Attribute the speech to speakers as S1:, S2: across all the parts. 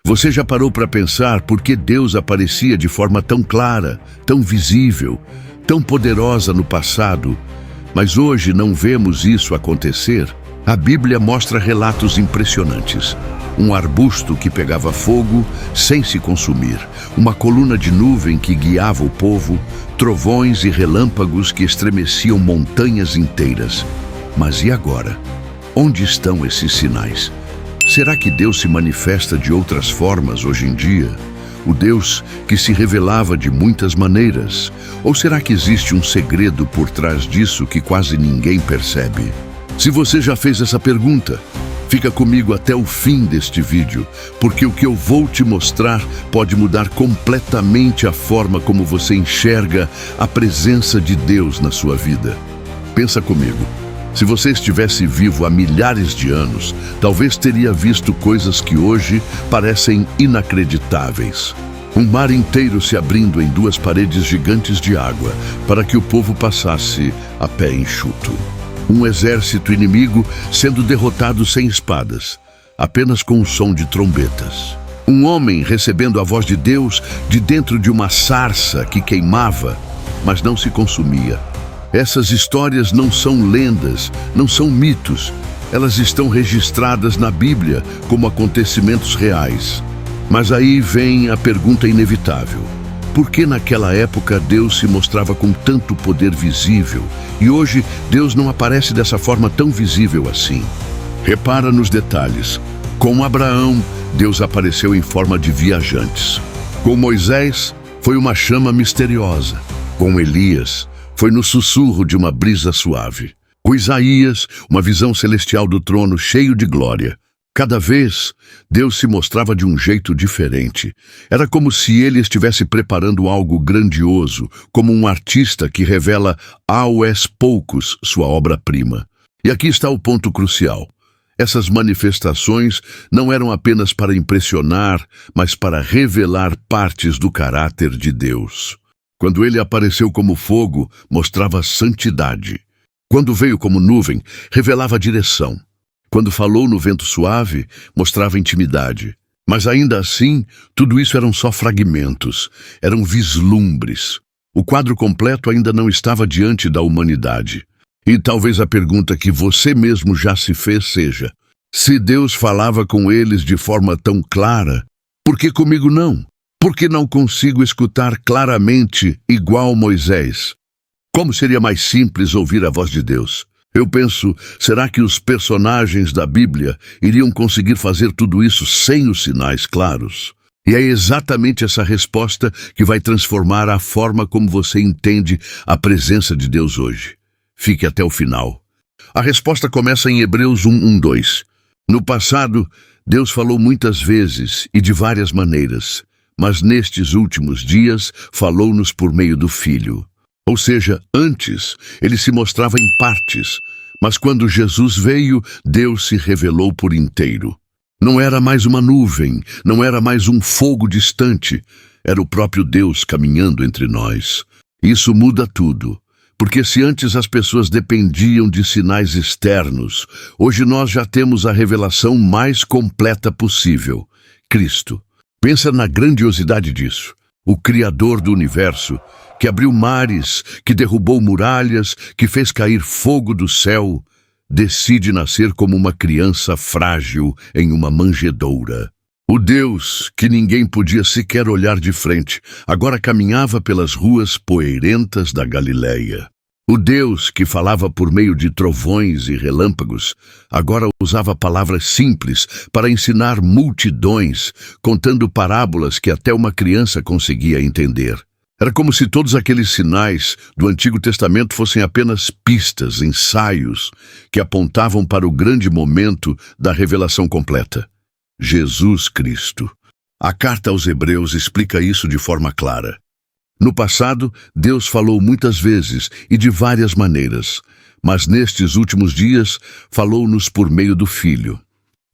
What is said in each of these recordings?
S1: Você já parou para pensar por que Deus aparecia de forma tão clara, tão visível, tão poderosa no passado, mas hoje não vemos isso acontecer? A Bíblia mostra relatos impressionantes. Um arbusto que pegava fogo sem se consumir, uma coluna de nuvem que guiava o povo, trovões e relâmpagos que estremeciam montanhas inteiras. Mas e agora? Onde estão esses sinais? Será que Deus se manifesta de outras formas hoje em dia? O Deus que se revelava de muitas maneiras? Ou será que existe um segredo por trás disso que quase ninguém percebe? Se você já fez essa pergunta, fica comigo até o fim deste vídeo, porque o que eu vou te mostrar pode mudar completamente a forma como você enxerga a presença de Deus na sua vida. Pensa comigo. Se você estivesse vivo há milhares de anos, talvez teria visto coisas que hoje parecem inacreditáveis. Um mar inteiro se abrindo em duas paredes gigantes de água para que o povo passasse a pé enxuto. Um exército inimigo sendo derrotado sem espadas, apenas com o som de trombetas. Um homem recebendo a voz de Deus de dentro de uma sarça que queimava, mas não se consumia. Essas histórias não são lendas, não são mitos. Elas estão registradas na Bíblia como acontecimentos reais. Mas aí vem a pergunta inevitável. Por que naquela época Deus se mostrava com tanto poder visível e hoje Deus não aparece dessa forma tão visível assim? Repara nos detalhes. Com Abraão, Deus apareceu em forma de viajantes. Com Moisés, foi uma chama misteriosa. Com Elias, foi no sussurro de uma brisa suave. Com Isaías, uma visão celestial do trono cheio de glória. Cada vez, Deus se mostrava de um jeito diferente. Era como se ele estivesse preparando algo grandioso, como um artista que revela aos poucos sua obra-prima. E aqui está o ponto crucial. Essas manifestações não eram apenas para impressionar, mas para revelar partes do caráter de Deus. Quando ele apareceu como fogo, mostrava santidade. Quando veio como nuvem, revelava direção. Quando falou no vento suave, mostrava intimidade. Mas ainda assim, tudo isso eram só fragmentos, eram vislumbres. O quadro completo ainda não estava diante da humanidade. E talvez a pergunta que você mesmo já se fez seja: se Deus falava com eles de forma tão clara, por que comigo não? Por que não consigo escutar claramente igual Moisés? Como seria mais simples ouvir a voz de Deus? Eu penso, será que os personagens da Bíblia iriam conseguir fazer tudo isso sem os sinais claros? E é exatamente essa resposta que vai transformar a forma como você entende a presença de Deus hoje. Fique até o final. A resposta começa em Hebreus 1:2. No passado, Deus falou muitas vezes e de várias maneiras, mas nestes últimos dias falou-nos por meio do Filho. Ou seja, antes ele se mostrava em partes, mas quando Jesus veio, Deus se revelou por inteiro. Não era mais uma nuvem, não era mais um fogo distante, era o próprio Deus caminhando entre nós. Isso muda tudo, porque se antes as pessoas dependiam de sinais externos, hoje nós já temos a revelação mais completa possível: Cristo. Pensa na grandiosidade disso. O Criador do universo, que abriu mares, que derrubou muralhas, que fez cair fogo do céu, decide nascer como uma criança frágil em uma manjedoura. O Deus que ninguém podia sequer olhar de frente, agora caminhava pelas ruas poeirentas da Galileia. O Deus que falava por meio de trovões e relâmpagos, agora usava palavras simples para ensinar multidões, contando parábolas que até uma criança conseguia entender. Era como se todos aqueles sinais do Antigo Testamento fossem apenas pistas, ensaios, que apontavam para o grande momento da revelação completa: Jesus Cristo. A carta aos Hebreus explica isso de forma clara. No passado, Deus falou muitas vezes e de várias maneiras, mas nestes últimos dias falou-nos por meio do Filho.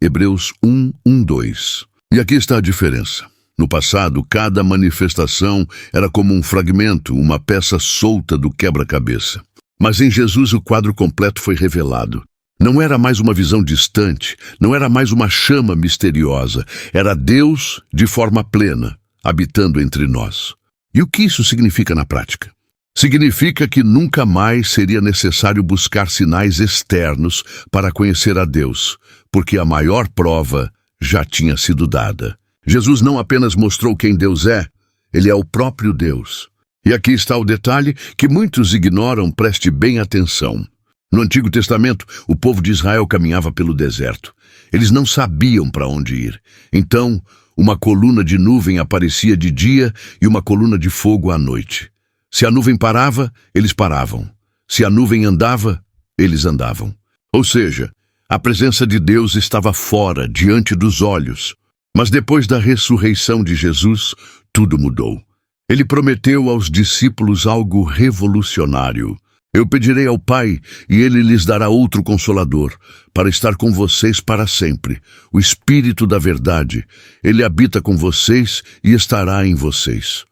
S1: Hebreus 1:2. E aqui está a diferença. No passado, cada manifestação era como um fragmento, uma peça solta do quebra-cabeça. Mas em Jesus o quadro completo foi revelado. Não era mais uma visão distante, não era mais uma chama misteriosa, era Deus de forma plena, habitando entre nós. E o que isso significa na prática? Significa que nunca mais seria necessário buscar sinais externos para conhecer a Deus, porque a maior prova já tinha sido dada. Jesus não apenas mostrou quem Deus é, ele é o próprio Deus. E aqui está o detalhe que muitos ignoram, preste bem atenção. No Antigo Testamento, o povo de Israel caminhava pelo deserto. Eles não sabiam para onde ir. Então, uma coluna de nuvem aparecia de dia e uma coluna de fogo à noite. Se a nuvem parava, eles paravam. Se a nuvem andava, eles andavam. Ou seja, a presença de Deus estava fora, diante dos olhos. Mas depois da ressurreição de Jesus, tudo mudou. Ele prometeu aos discípulos algo revolucionário. Eu pedirei ao Pai, e Ele lhes dará outro Consolador, para estar com vocês para sempre. O Espírito da Verdade. Ele habita com vocês e estará em vocês.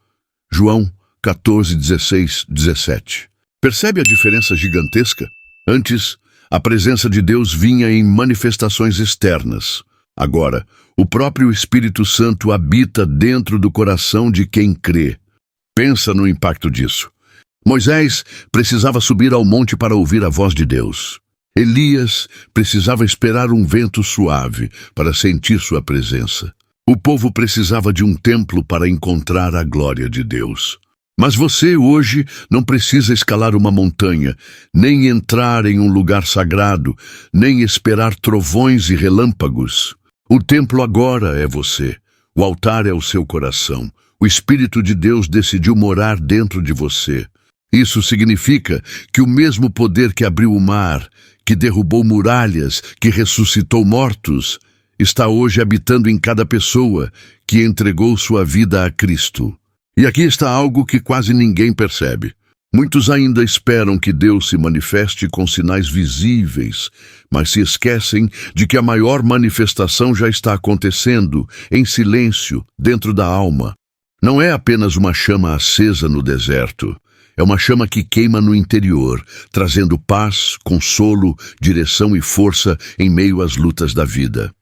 S1: João 14, 16, 17. Percebe a diferença gigantesca? Antes, a presença de Deus vinha em manifestações externas. Agora, o próprio Espírito Santo habita dentro do coração de quem crê. Pensa no impacto disso. Moisés precisava subir ao monte para ouvir a voz de Deus. Elias precisava esperar um vento suave para sentir sua presença. O povo precisava de um templo para encontrar a glória de Deus. Mas você hoje não precisa escalar uma montanha, nem entrar em um lugar sagrado, nem esperar trovões e relâmpagos. O templo agora é você. O altar é o seu coração. O Espírito de Deus decidiu morar dentro de você. Isso significa que o mesmo poder que abriu o mar, que derrubou muralhas, que ressuscitou mortos, está hoje habitando em cada pessoa que entregou sua vida a Cristo. E aqui está algo que quase ninguém percebe. Muitos ainda esperam que Deus se manifeste com sinais visíveis, mas se esquecem de que a maior manifestação já está acontecendo, em silêncio, dentro da alma. Não é apenas uma chama acesa no deserto. É uma chama que queima no interior, trazendo paz, consolo, direção e força em meio às lutas da vida.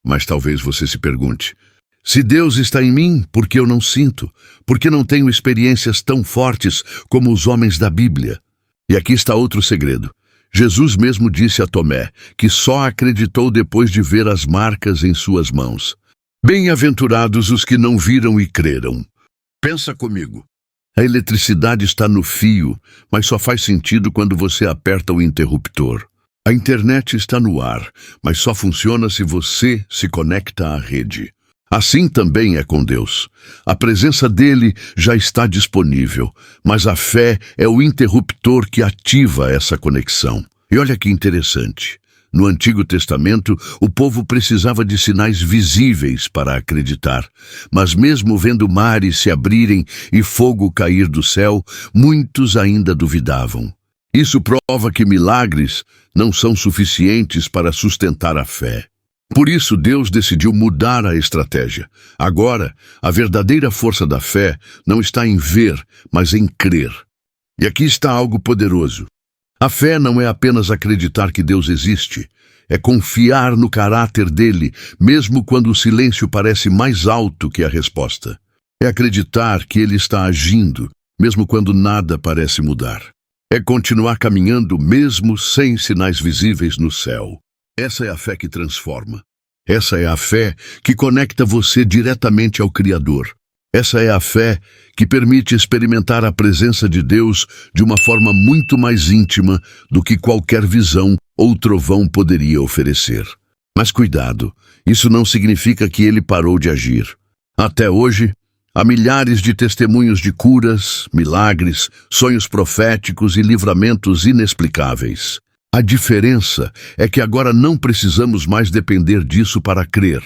S1: Mas talvez você se pergunte, se Deus está em mim, por que eu não sinto? Por que não tenho experiências tão fortes como os homens da Bíblia? E aqui está outro segredo. Jesus mesmo disse a Tomé que só acreditou depois de ver as marcas em suas mãos. Bem-aventurados os que não viram e creram. Pensa comigo. A eletricidade está no fio, mas só faz sentido quando você aperta o interruptor. A internet está no ar, mas só funciona se você se conecta à rede. Assim também é com Deus. A presença dele já está disponível, mas a fé é o interruptor que ativa essa conexão. E olha que interessante. No Antigo Testamento, o povo precisava de sinais visíveis para acreditar. Mas mesmo vendo mares se abrirem e fogo cair do céu, muitos ainda duvidavam. Isso prova que milagres não são suficientes para sustentar a fé. Por isso, Deus decidiu mudar a estratégia. Agora, a verdadeira força da fé não está em ver, mas em crer. E aqui está algo poderoso. A fé não é apenas acreditar que Deus existe, é confiar no caráter dele, mesmo quando o silêncio parece mais alto que a resposta. É acreditar que ele está agindo, mesmo quando nada parece mudar. É continuar caminhando mesmo sem sinais visíveis no céu. Essa é a fé que transforma. Essa é a fé que conecta você diretamente ao Criador. Essa é a fé que permite experimentar a presença de Deus de uma forma muito mais íntima do que qualquer visão ou trovão poderia oferecer. Mas cuidado, isso não significa que ele parou de agir. Até hoje, há milhares de testemunhos de curas, milagres, sonhos proféticos e livramentos inexplicáveis. A diferença é que agora não precisamos mais depender disso para crer.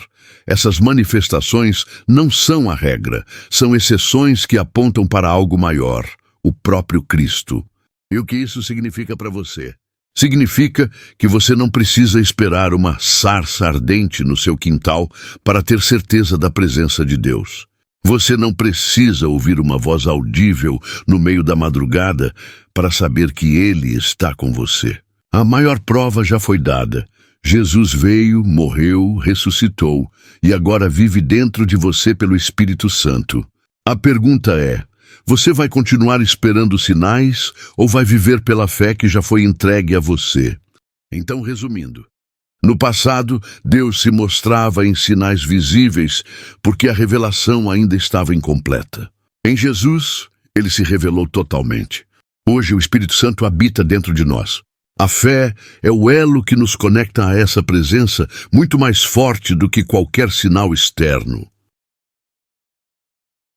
S1: Essas manifestações não são a regra, são exceções que apontam para algo maior, o próprio Cristo. E o que isso significa para você? Significa que você não precisa esperar uma sarça ardente no seu quintal para ter certeza da presença de Deus. Você não precisa ouvir uma voz audível no meio da madrugada para saber que Ele está com você. A maior prova já foi dada. Jesus veio, morreu, ressuscitou e agora vive dentro de você pelo Espírito Santo. A pergunta é: você vai continuar esperando sinais ou vai viver pela fé que já foi entregue a você? Então, resumindo, no passado, Deus se mostrava em sinais visíveis porque a revelação ainda estava incompleta. Em Jesus, ele se revelou totalmente. Hoje, o Espírito Santo habita dentro de nós. A fé é o elo que nos conecta a essa presença muito mais forte do que qualquer sinal externo.